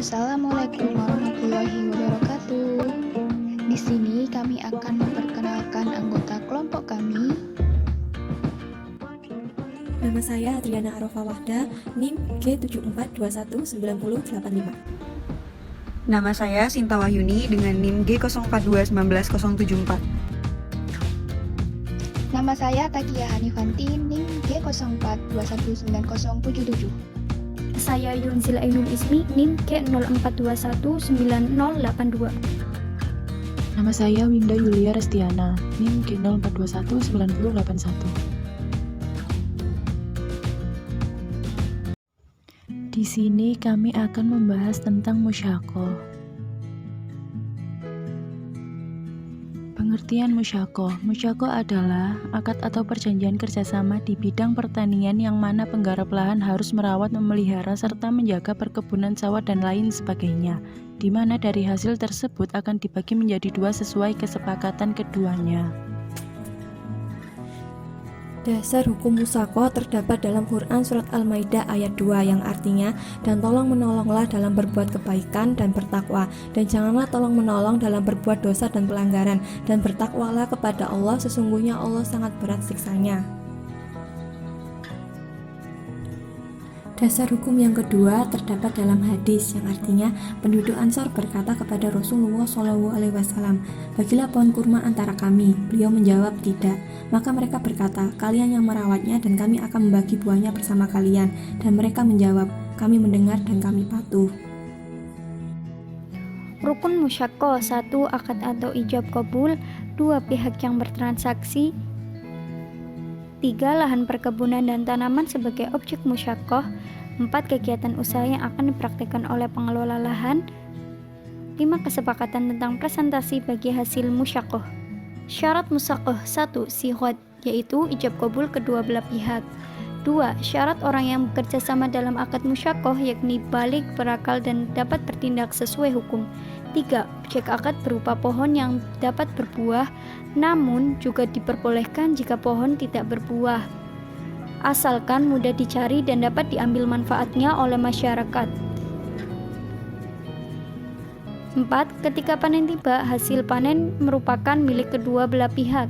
Assalamualaikum warahmatullahi wabarakatuh. Di sini kami akan memperkenalkan anggota kelompok kami. Nama saya Adriana Arofah Wahda, NIM G74219085. Nama saya Sinta Wahyuni dengan NIM G04219074. Nama saya Takia Hanifanti, NIM G04219077. Saya Yunzil Ainul Ismi, NIM G04219082. Nama saya Winda Yulia Restiana, NIM G04219081. Di sini kami akan membahas tentang musyakoh. Pengertian musyakoh. Musyakoh adalah akad atau perjanjian kerjasama di bidang pertanian yang mana penggarap lahan harus merawat, memelihara, serta menjaga perkebunan sawah dan lain sebagainya, di mana dari hasil tersebut akan dibagi menjadi dua sesuai kesepakatan keduanya. Dasar hukum musyakoh terdapat dalam Quran Surat Al-Maidah ayat 2 yang artinya, dan tolong menolonglah dalam berbuat kebaikan dan bertakwa, dan janganlah tolong menolong dalam berbuat dosa dan pelanggaran, dan bertakwalah kepada Allah, sesungguhnya Allah sangat berat siksanya. Dasar hukum yang kedua terdapat dalam hadis yang artinya, penduduk Ansor berkata kepada Rasulullah SAW, "Bagilah pohon kurma antara kami." Beliau menjawab, "Tidak." Maka mereka berkata, "Kalian yang merawatnya dan kami akan membagi buahnya bersama kalian." Dan mereka menjawab, "Kami mendengar dan kami patuh." Rukun musyakoh: 1. Akad atau ijab kabul. 2. Pihak yang bertransaksi. 3. Lahan perkebunan dan tanaman sebagai objek musyakoh. 4. Kegiatan usaha yang akan dipraktikkan oleh pengelola lahan. 5. Kesepakatan tentang presentasi bagi hasil musyakoh. Syarat musyakoh: 1. Sihhat, yaitu ijab kabul kedua belah pihak. 2. Syarat orang yang bekerja sama dalam akad musyakoh, yakni balik, berakal, dan dapat bertindak sesuai hukum. 3. Objek akad berupa pohon yang dapat berbuah, namun juga diperbolehkan jika pohon tidak berbuah, asalkan mudah dicari dan dapat diambil manfaatnya oleh masyarakat. 4. Ketika panen tiba, hasil panen merupakan milik kedua belah pihak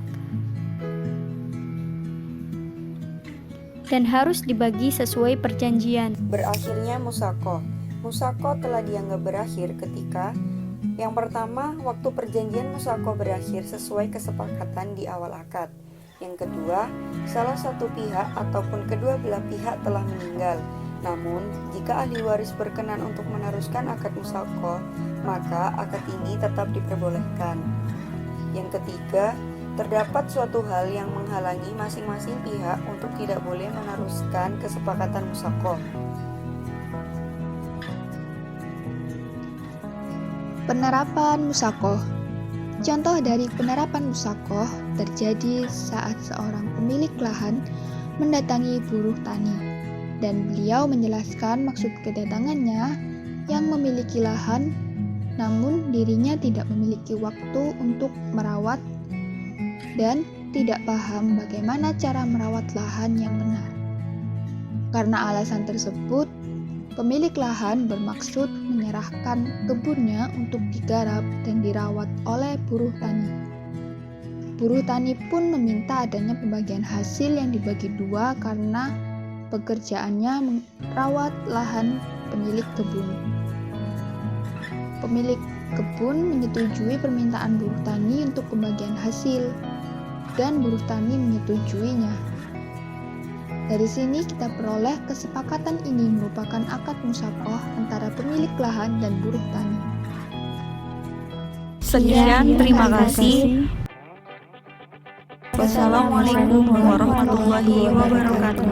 dan harus dibagi sesuai perjanjian. Berakhirnya musyakoh. Musyakoh telah dianggap berakhir ketika yang pertama, waktu perjanjian musyakoh berakhir sesuai kesepakatan di awal akad. Yang kedua, salah satu pihak ataupun kedua belah pihak telah meninggal. Namun, jika ahli waris berkenan untuk meneruskan akad musyakoh, maka akad ini tetap diperbolehkan. Yang ketiga, terdapat suatu hal yang menghalangi masing-masing pihak untuk tidak boleh meneruskan kesepakatan musyakoh. Penerapan musyakoh. Contoh dari penerapan musyakoh terjadi saat seorang pemilik lahan mendatangi buruh tani, dan beliau menjelaskan maksud kedatangannya yang memiliki lahan, namun dirinya tidak memiliki waktu untuk merawat dan tidak paham bagaimana cara merawat lahan yang benar. Karena alasan tersebut, pemilik lahan bermaksud menyerahkan kebunnya untuk digarap dan dirawat oleh buruh tani. Buruh tani pun meminta adanya pembagian hasil yang dibagi dua karena pekerjaannya merawat lahan pemilik kebun. Pemilik kebun menyetujui permintaan buruh tani untuk pembagian hasil, dan buruh tani menyetujuinya. Dari sini kita peroleh kesepakatan ini merupakan akad musyakoh antara pemilik lahan dan buruh tani. Sekian, terima kasih. Wassalamualaikum warahmatullahi wabarakatuh.